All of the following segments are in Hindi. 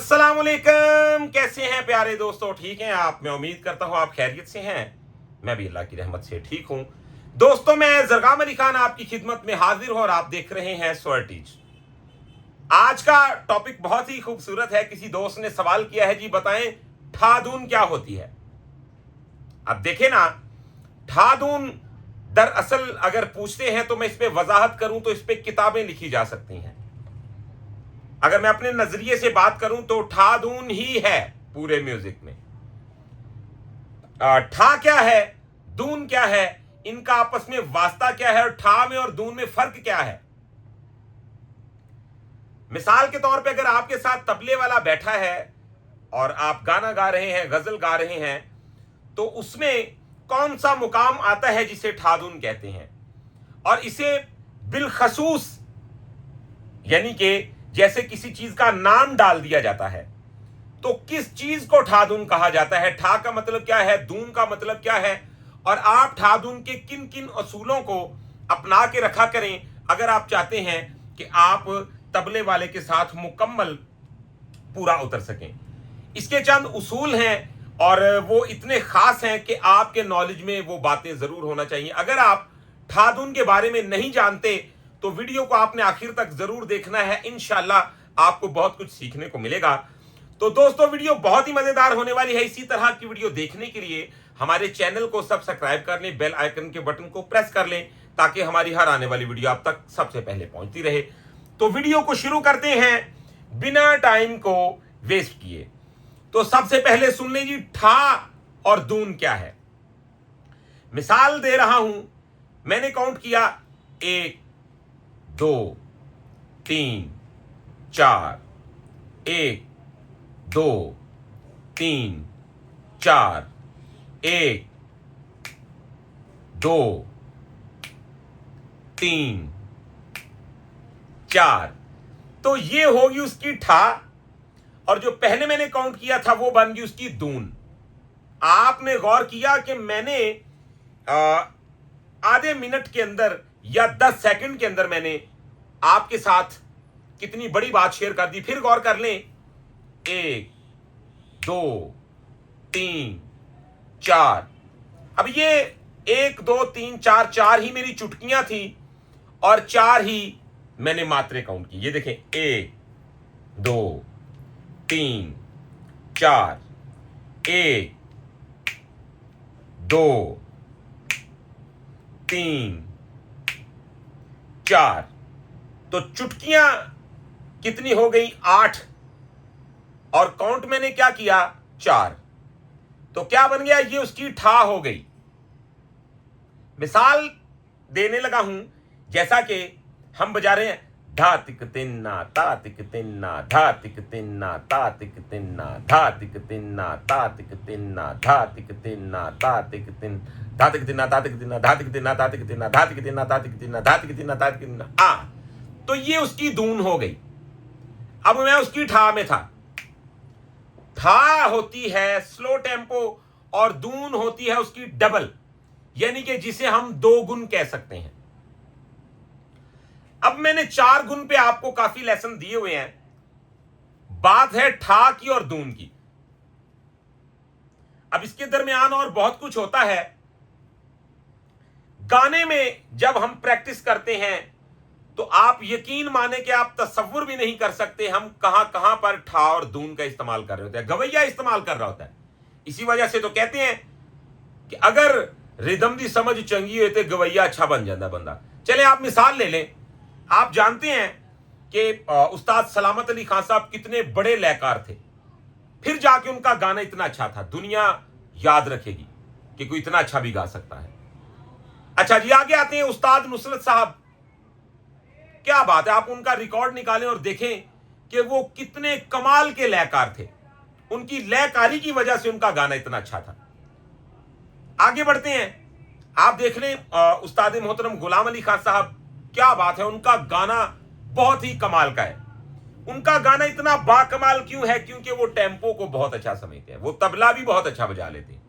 अस्सलाम वालेकुम। कैसे हैं प्यारे दोस्तों, ठीक हैं आप? मैं उम्मीद करता हूं आप खैरियत से हैं। मैं भी अल्लाह की रहमत से ठीक हूं। दोस्तों, मैं जरगाम अली खान आपकी खिदमत में हाजिर हूं और आप देख रहे हैं स्वर्टीज। आज का टॉपिक बहुत ही खूबसूरत है। किसी दोस्त ने सवाल किया है, जी बताएं ठादून क्या होती है। अब देखें ना, ठादून दरअसल अगर पूछते हैं तो मैं इस पे वजाहत करूं तो इस पे किताबें लिखी जा सकती हैं। अगर मैं अपने नजरिए से बात करूं तो ठादून ही है पूरे म्यूजिक में। ठा क्या है, दून क्या है, इनका आपस में वास्ता क्या है और ठा में और दून में फर्क क्या है। मिसाल के तौर पे अगर आपके साथ तबले वाला बैठा है और आप गाना गा रहे हैं, गजल गा रहे हैं, तो उसमें कौन सा मुकाम आता है जिसे ठादून कहते हैं। और इसे बिलखसूस यानी कि जैसे किसी चीज का नाम डाल दिया जाता है तो किस चीज को ठादून कहा जाता है, ठा का मतलब क्या है, दून का मतलब क्या है, और आप ठादून के किन किन असूलों को अपना के रखा करें अगर आप चाहते हैं कि आप तबले वाले के साथ मुकम्मल पूरा उतर सकें। इसके चंद उसूल हैं और वो इतने खास हैं कि आपके नॉलेज में वो बातें जरूर होना चाहिए। अगर आप ठादून के बारे में नहीं जानते तो वीडियो को आपने आखिर तक जरूर देखना है। इंशाल्लाह आपको बहुत कुछ सीखने को मिलेगा। तो दोस्तों, वीडियो बहुत ही मजेदार होने वाली है। इसी तरह की वीडियो देखने के लिए हमारे चैनल को सब्सक्राइब कर लें, बेल आइकन के बटन को प्रेस कर लें ताकि हमारी हर आने वाली वीडियो आप तक सबसे पहले पहुंचती रहे। तो वीडियो को शुरू करते हैं बिना टाइम को वेस्ट किए। तो सबसे पहले सुन लें जी, ठा और दून क्या है। मिसाल दे रहा हूं, मैंने काउंट किया 1 2 3 4, 1 2 3 4, 1 2 3 4। तो ये होगी उसकी ठा, और जो पहले मैंने काउंट किया था वो बन गई उसकी दून। आपने गौर किया कि मैंने आधे मिनट के अंदर या 10 सेकंड के अंदर मैंने आपके साथ कितनी बड़ी बात शेयर कर दी। फिर गौर कर लें, 1 2 3 4। अब ये 1 2 3 4 4 ही मेरी चुटकियां थी और 4 ही मैंने मात्रे काउंट की। ये देखें, 1 2 3 4, 1 2 3 4। तो चुटकियां कितनी हो गई, 8, और काउंट मैंने क्या किया, 4। तो क्या बन गया, ये उसकी ठा हो गई। मिसाल देने लगा हूं, जैसा कि हम बजा रहे हैं, धातिक तिन्ना तातिक तिन्ना धातिक तिन्ना तातिक तिन्ना धातिक तिन्ना तातिक तिन्ना धातिक तिन्ना तातिक तिन धातिक तिन्ना तातिक तिन्ना धातिक तिन्ना तातिक तिन्ना धातिक तिन्ना तातिक तिन्ना धातिक तिन्ना तातिक तिन्ना आ। तो ये उसकी दून हो गई। अब मैं उसकी ठा में था। ठा होती है स्लो टेम्पो और दून होती है उसकी डबल, यानी कि जिसे हम 2 गुण कह सकते हैं। अब मैंने 4 गुण पे आपको काफी लेसन दिए हुए हैं। बात है ठा की और दून की। अब इसके दरमियान और बहुत कुछ होता है। गाने में जब हम प्रैक्टिस करते हैं तो आप यकीन माने कि आप तसव्वुर भी नहीं कर सकते हम कहां कहां पर ठा और दून का इस्तेमाल कर रहे होते हैं। गवैया इस्तेमाल कर रहा होता है। इसी वजह से तो कहते हैं कि अगर रिदम दी समझ चंगी हो तो गवैया अच्छा बन जाता बंदा। चले आप मिसाल ले लें। आप जानते हैं कि उस्ताद सलामत अली खान साहब कितने बड़े लयकार थे, फिर जाके उनका गाना इतना अच्छा था। दुनिया याद रखेगी कि कोई इतना अच्छा भी गा सकता है। अच्छा जी, आगे आते हैं उस्ताद नुसरत साहब। क्या बात है, आप उनका रिकॉर्ड निकालें और देखें कि वो कितने कमाल के लयकार थे। उनकी लयकारी की वजह से उनका गाना इतना अच्छा था। आगे बढ़ते हैं, आप देख लें उस्ताद मोहतरम गुलाम अली खान साहब। क्या बात है, उनका गाना बहुत ही कमाल का है। उनका गाना इतना बाकमाल क्यों है, क्योंकि वो टेम्पो को बहुत अच्छा समझते हैं, वो तबला भी बहुत अच्छा बजा लेते हैं।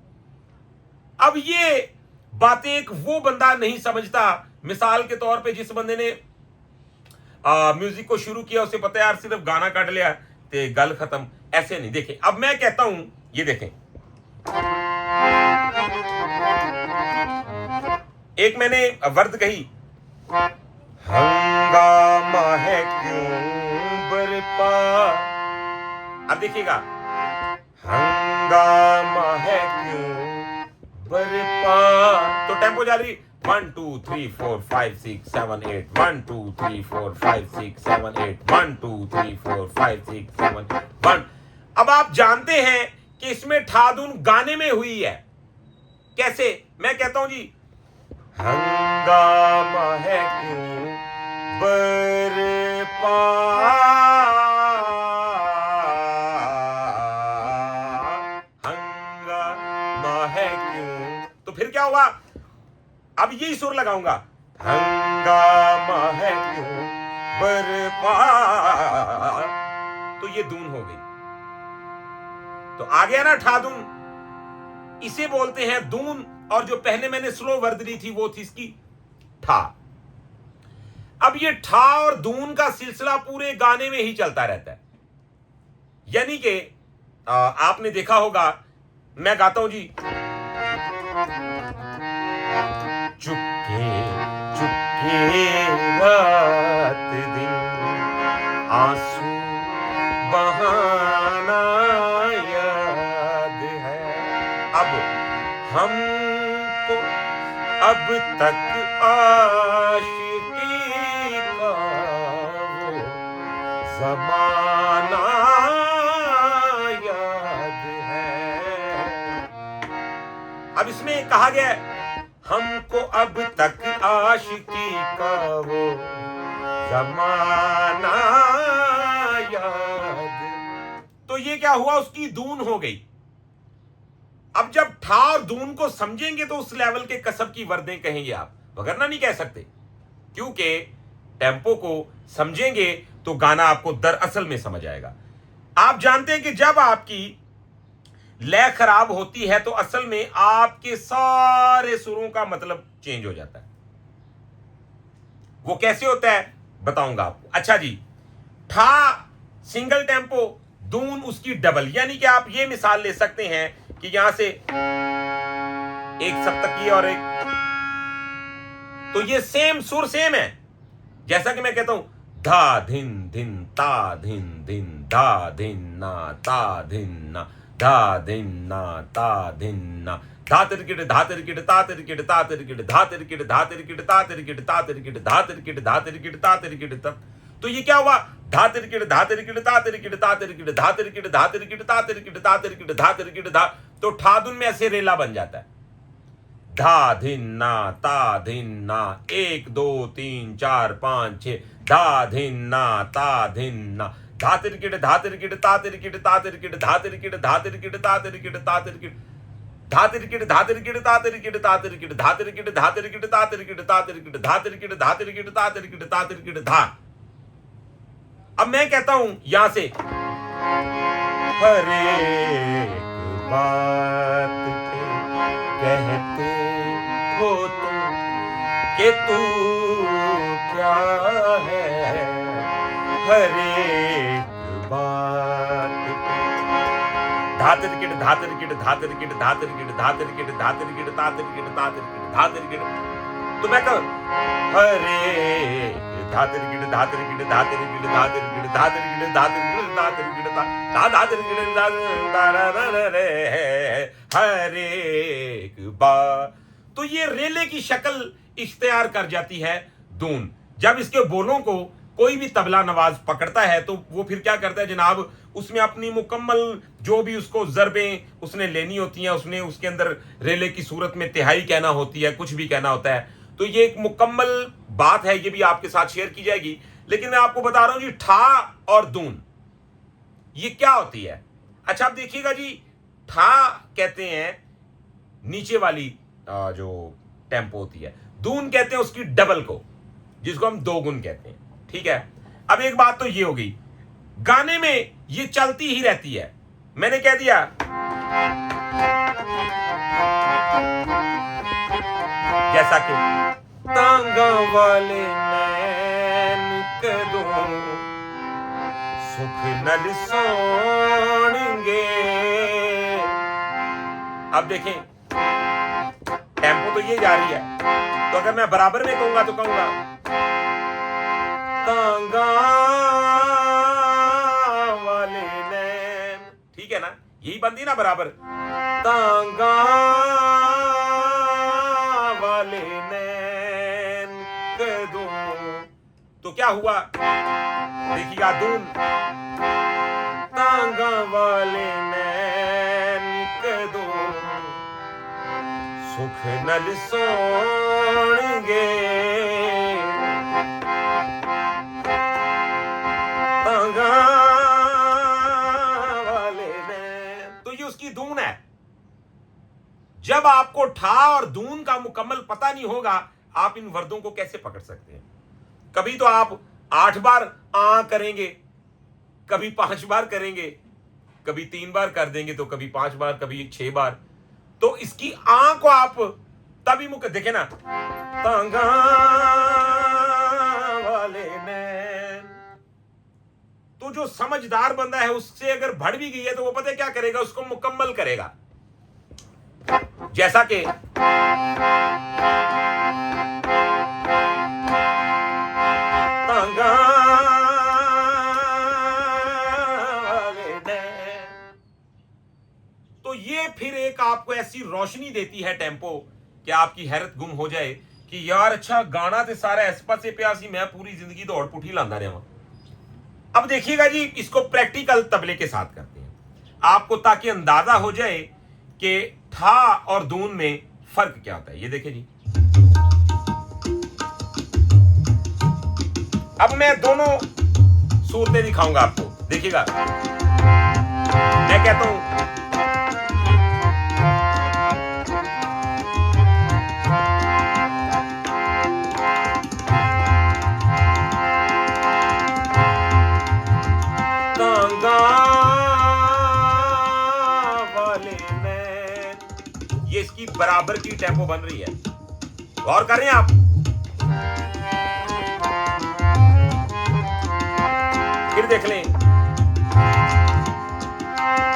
अब ये बातें एक वो बंदा नहीं समझता। मिसाल के तौर पे जिस बंदे ने म्यूजिक को शुरू किया उसे पता है यार सिर्फ गाना काट लिया ते गल खत्म, ऐसे नहीं। देखें, अब मैं कहता हूं, ये देखें, एक मैंने वर्द कही, हंगामा है क्यों बरपा। अब देखिएगा, हंगामा है क्यों बरपा, तो टेम्पो जा रही 1 2 3 4 5 6 7 8 1 2 3 4 5 6 7 8 1 2 3 4 5 6 7 1। अब आप जानते हैं कि इसमें ठाधुन गाने में हुई है। कैसे? मैं कहता हूं जी, हंगामा है क्यों बरपा, हंगामा है क्यों, तो फिर क्या हुआ, अब यही सुर लगाऊंगा, हंगामा है क्यों बरपा, तो ये दून हो गई। तो आ गया ना ठाधुन, इसे बोलते हैं दून। और जो पहले मैंने स्लो वर्द ली थी वो थी इसकी ठा। अब ये ठा और दून का सिलसिला पूरे गाने में ही चलता रहता है। यानी कि आपने देखा होगा, मैं गाता हूं जी, चुपके चुपके रात दिन आंसू बहाना याद है। अब हमको अब तक आशिकी का वो ज़माना याद है। अब इसमें कहा गया है, हमको अब तक आशिकी का वो ज़माना याद। तो ये क्या हुआ, उसकी दून हो गई। अब जब ठा और दून को समझेंगे तो उस लेवल के कसब की वर्दें कहेंगे आप, वगरना नहीं कह सकते, क्योंकि टेम्पो को समझेंगे तो गाना आपको दरअसल में समझ आएगा। आप जानते हैं कि जब आपकी लय खराब होती है तो असल में आपके सारे सुरों का मतलब चेंज हो जाता है। वो कैसे होता है बताऊंगा आपको। अच्छा जी, ठा सिंगल टेम्पो, दून उसकी डबल। यानी कि आप ये मिसाल ले सकते हैं कि यहां से एक सप्तकी और एक, तो ये सेम सुर सेम है। जैसा कि मैं कहता हूं, धा धिन धिन ता धिन धिन धा धिन ना ता धिन ना धा धिन ना ता धिन ना, धा तिरकिट धा तिरकिट ता तिरकिट ता तिरकिट धा तिरकिट धा तिरकिट ता तिरकिट ता तिरकिट धा तिरकिट धा तिरकिट ता तिरकिट ता। तो ये क्या हुआ, धा तिरकिट धा तिरकिट ता तिरकिट ता तिरकिट धा तिरकिट धा तिरकिट ता तिरकिट ता तिरकिट धा तिरकिट धा। तो ठाधुन में ऐसे रेला बन जाता है, धा धिन ना ता धिन ना 1 2 3 4 5 6, धा धिन ना ता धिन ना, धा तिरकिट धा तिरकिट ता तिरकिट ता तिरकिट धा तिरकिट धा तिरकिट ता तिरकिट ता तिरकिट धा तिरकिट धा तिरकिट ता तिरकिट ता तिरकिट धा तिरकिट धा तिरकिट ता तिरकिट ता तिरकिट धा तिरकिट धा तिरकिट ता तिरकिट ता तिरकिट धा। अब मैं कहता हूं यहां से, हर एक बात पे कहते हो तुम कि तू क्या है, हर एक बात पे धा तिरकिट धा तिरकिट धा तिरकिट धा तिरकिट धा तिरकिट धा तिरकिट ता तिरकिट ता तिरकिट धा तिरकिट। तो मैं कहूं, हर एक धा तिरकिट धा तिरकिट धा तिरकिट धा तिरकिट धा तिरकिट धा तिरकिट धा तिरकिट धा धा तिरकिट धा रे हर एक बार। तो ये रेले की शक्ल इख्तियार कर जाती है दून। जब इसके बोलों को कोई भी तबला नवाज पकड़ता है तो वो फिर क्या करता है जनाब, उसमें अपनी मुकम्मल जो भी उसको ज़रबें उसने लेनी होती हैं, उसने उसके अंदर रेले की सूरत में तिहाई कहना होती है, कुछ भी कहना होता है। तो ये एक मुकम्मल बात है, ये भी आपके साथ शेयर की जाएगी। लेकिन मैं आपको बता रहा हूं जी, ठा और दून ये क्या होती है। अच्छा आप देखिएगा जी, ठा कहते हैं नीचे वाली जो टेम्पो होती है, दून कहते हैं उसकी डबल को, जिसको हम दो गुण कहते हैं। ठीक है, अब एक बात तो ये हो गई, गाने में ये चलती ही रहती है। मैंने कह दिया जैसा कि तांगा वाले नैन कदों सुख नल सोने अब देखें टेम्पो तो ये जा रही है, तो अगर मैं बराबर में कहूंगा तो कहूंगा तांगा वाले नैन, ठीक है ना, यही बंदी ना बराबर, तांगा वाले नैन कदू, तो क्या हुआ देखिएगा, दून तांगा वाले नैन कदू सुख नल सोणगे तांगा वाले नैन, तो ये उसकी दून है। जब आपको ठा और दून का मुकम्मल पता नहीं होगा, आप इन वर्दों को कैसे पकड़ सकते हैं। कभी तो आप 8 बार आ करेंगे, कभी 5 बार करेंगे, कभी 3 बार कर देंगे, तो कभी 5 बार, कभी 6 बार, तो इसकी आ को आप तभी मुक देखे ना, तांगा वाले नैन, तो जो समझदार बंदा है उससे अगर बढ़ भी गई है तो वो पता है क्या करेगा, उसको मुकम्मल करेगा। जैसा कि तांगा वाले नैन, तो ये फिर एक आपको ऐसी रोशनी देती है टेम्पो कि आपकी हैरत गुम हो जाए कि यार अच्छा गाना तो सारा इस पासे पिया सी, मैं पूरी जिंदगी दौड़ पुठी लांदा रहा। अब देखिएगा जी, इसको प्रैक्टिकल तबले के साथ करते हैं आपको, ताकि अंदाजा हो जाए कि ठा और दून में फर्क क्या होता है। ये देखिए जी, अब मैं दोनों सूरतें दिखाऊंगा आपको, देखिएगा। मैं कहता हूं तांगा वाले नैन, ये इसकी बराबर की टेम्पो बन रही है, गौर कर रहे हैं आप। फिर देख लें,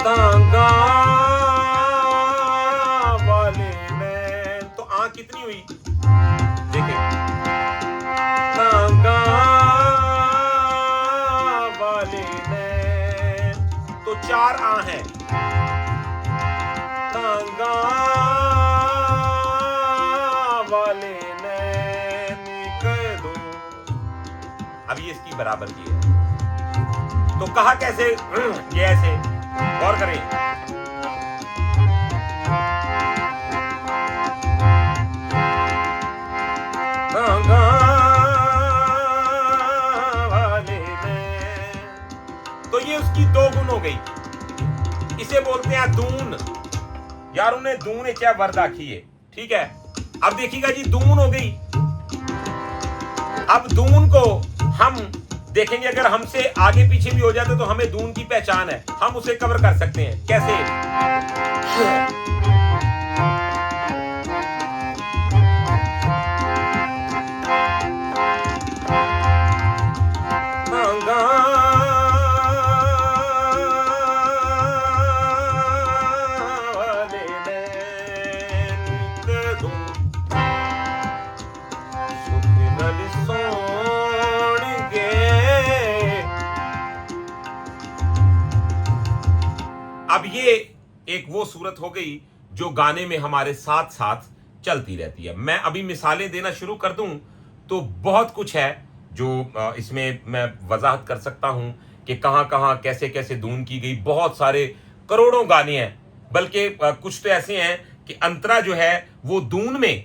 तांगा वाले नैन, तो आंख कितनी हुई देखिए, तांगा वाले नैन, तो 4 आ हैं, तांगा वाले नैन कदू, अब ये इसकी बराबर की है, तो कहा कैसे, ये ऐसे, गौर करें, तांगा वाले नैन, तो ये उसकी 2 गुण हो गई। इसे बोलते हैं दून, यार उन्हें दून क्या वर्द आखी है, ठीक है। अब देखिएगा जी, दून हो गई। अब दून को हम देखेंगे, अगर हमसे आगे पीछे भी हो जाते तो हमें दून की पहचान है, हम उसे कवर कर सकते हैं कैसे। अब ये एक वो सूरत हो गई जो गाने में हमारे साथ साथ चलती रहती है। मैं अभी मिसालें देना शुरू कर दूं तो बहुत कुछ है जो इसमें मैं वजाहत कर सकता हूं कि कहां कहां कैसे कैसे धून की गई। बहुत सारे करोड़ों गाने हैं, बल्कि कुछ तो ऐसे हैं कि अंतरा जो है वो धून में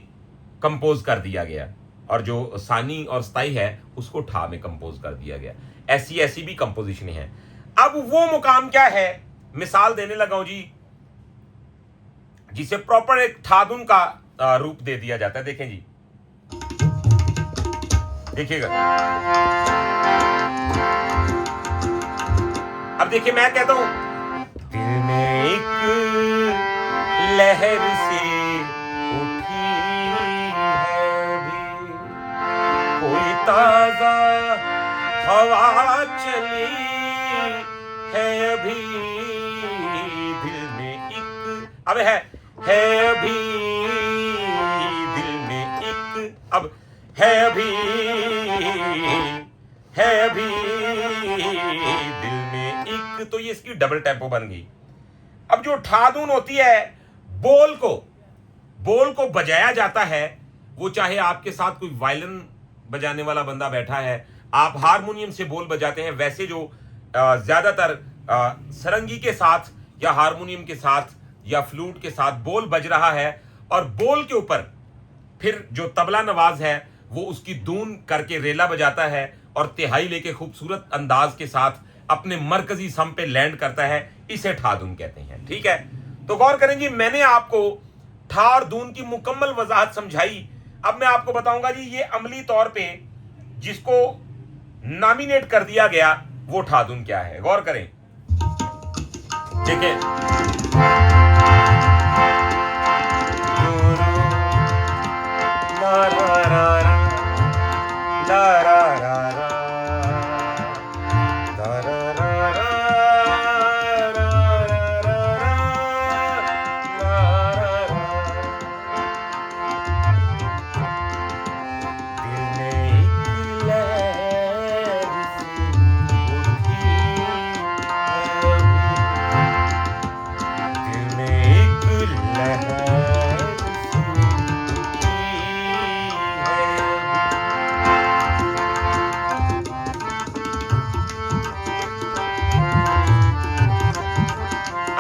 कंपोज कर दिया गया और जो सानी और स्थाई है उसको ठा में कंपोज कर दिया गया। ऐसी ऐसी भी कंपोजिशनें हैं। अब वो मुकाम क्या है, मिसाल देने लगा हूं जी, जिसे प्रॉपर एक ठाधुन का रूप दे दिया जाता है। देखें जी, देखिएगा। अब देखिए, मैं कहता हूं, दिल में एक लहर से उठी है भी, कोई ताजा हवा चली है अभी, दिल में एक, अब है है अभी दिल में एक, अब है अभी दिल में एक, तो ये इसकी डबल टेम्पो बन गई। अब जो ठाधुन होती है, बोल को बजाया जाता है, वो चाहे आपके साथ कोई वायलिन बजाने वाला बंदा बैठा है, आप हारमोनियम से बोल बजाते हैं, वैसे जो ज्यादातर सरंगी के साथ या हारमोनियम के साथ या फ्लूट के साथ बोल बज रहा है, और बोल के ऊपर फिर जो तबला नवाज है वो उसकी धून करके रेला बजाता है और तिहाई लेके खूबसूरत अंदाज के साथ अपने मरकजी सम पे लैंड करता है, इसे ठाधुन कहते हैं। ठीक है, तो गौर करेंगे, मैंने आपको ठा और धून की मुकम्मल वजाहत समझाई। अब मैं आपको बताऊंगा जी, ये अमली तौर पे जिसको नॉमिनेट कर दिया गया वो ठाधुन क्या है। गौर करें, ठीक है,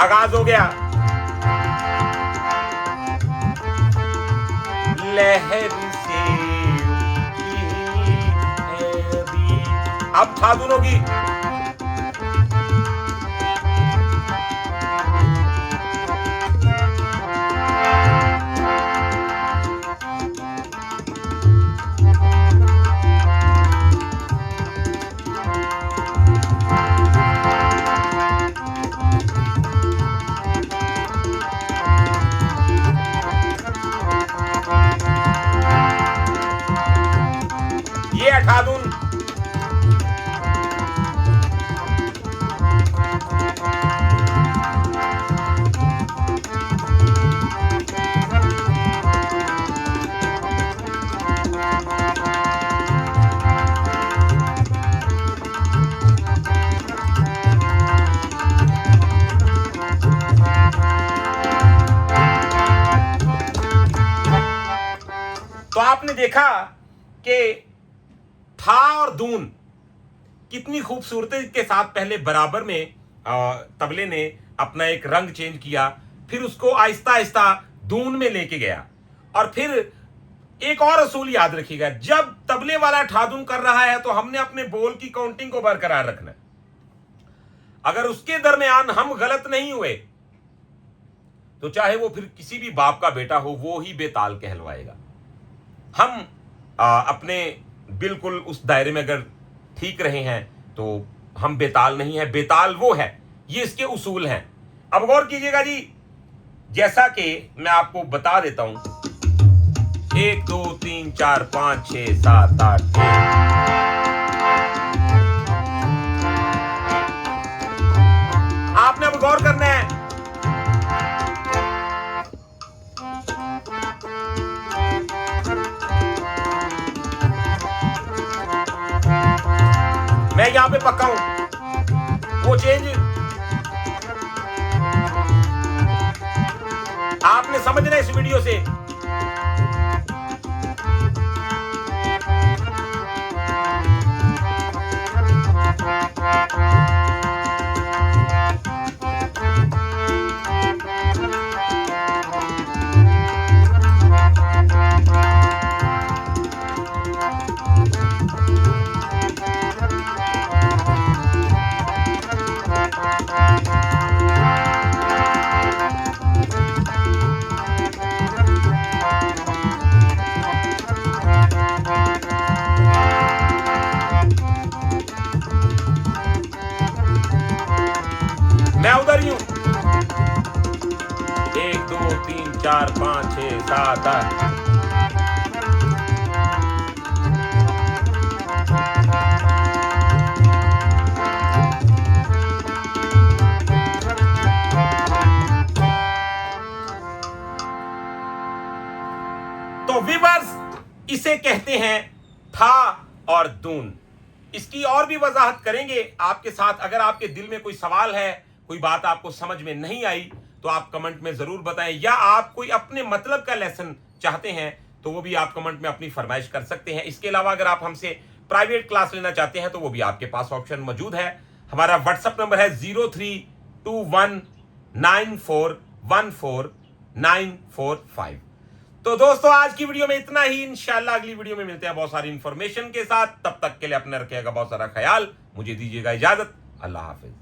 आगाज हो गया। लहर से अभी, अब ठाधुन होगी। ये ठाधुन। तो आपने देखा कि ठा और धून कितनी खूबसूरती के साथ पहले बराबर में तबले ने अपना एक रंग चेंज किया, फिर उसको आहिस्ता आहिस्ता धून में लेके गया। और फिर एक और असूल याद रखिएगा, जब तबले वाला ठाधुन कर रहा है तो हमने अपने बोल की काउंटिंग को बरकरार रखना है। अगर उसके दरमियान हम गलत नहीं हुए तो चाहे वो फिर किसी भी बाप का बेटा हो, वो ही बेताल कहलवाएगा। हम अपने बिल्कुल उस दायरे में अगर ठीक रहे हैं तो हम बेताल नहीं है, बेताल वो है। ये इसके उसूल हैं। अब गौर कीजिएगा जी, जैसा कि मैं आपको बता देता हूं, 1 2 3 4 5 6 7 8 आपने अब गौर करना है। मैं यहां पे पक्का हूं, वो चेंज आपने समझना इस वीडियो से। मैं उधर ही हूं। 1 2 3 4 5 6 7 8 1 किसे कहते हैं था और दून? इसकी और भी वजाहत करेंगे आपके साथ। अगर आपके दिल में कोई सवाल है, कोई बात आपको समझ में नहीं आई, तो आप कमेंट में जरूर बताएं, या आप कोई अपने मतलब का लेसन चाहते हैं तो वो भी आप कमेंट में अपनी फरमाइश कर सकते हैं। इसके अलावा अगर आप हमसे प्राइवेट क्लास लेना चाहते हैं तो वो भी आपके पास ऑप्शन मौजूद है। हमारा व्हाट्सएप नंबर है 0321941445। तो दोस्तों, आज की वीडियो में इतना ही। इंशाल्लाह अगली वीडियो में मिलते हैं बहुत सारी इंफॉर्मेशन के साथ। तब तक के लिए अपने रखिएगा बहुत सारा ख्याल। मुझे दीजिएगा इजाजत। अल्लाह हाफिज।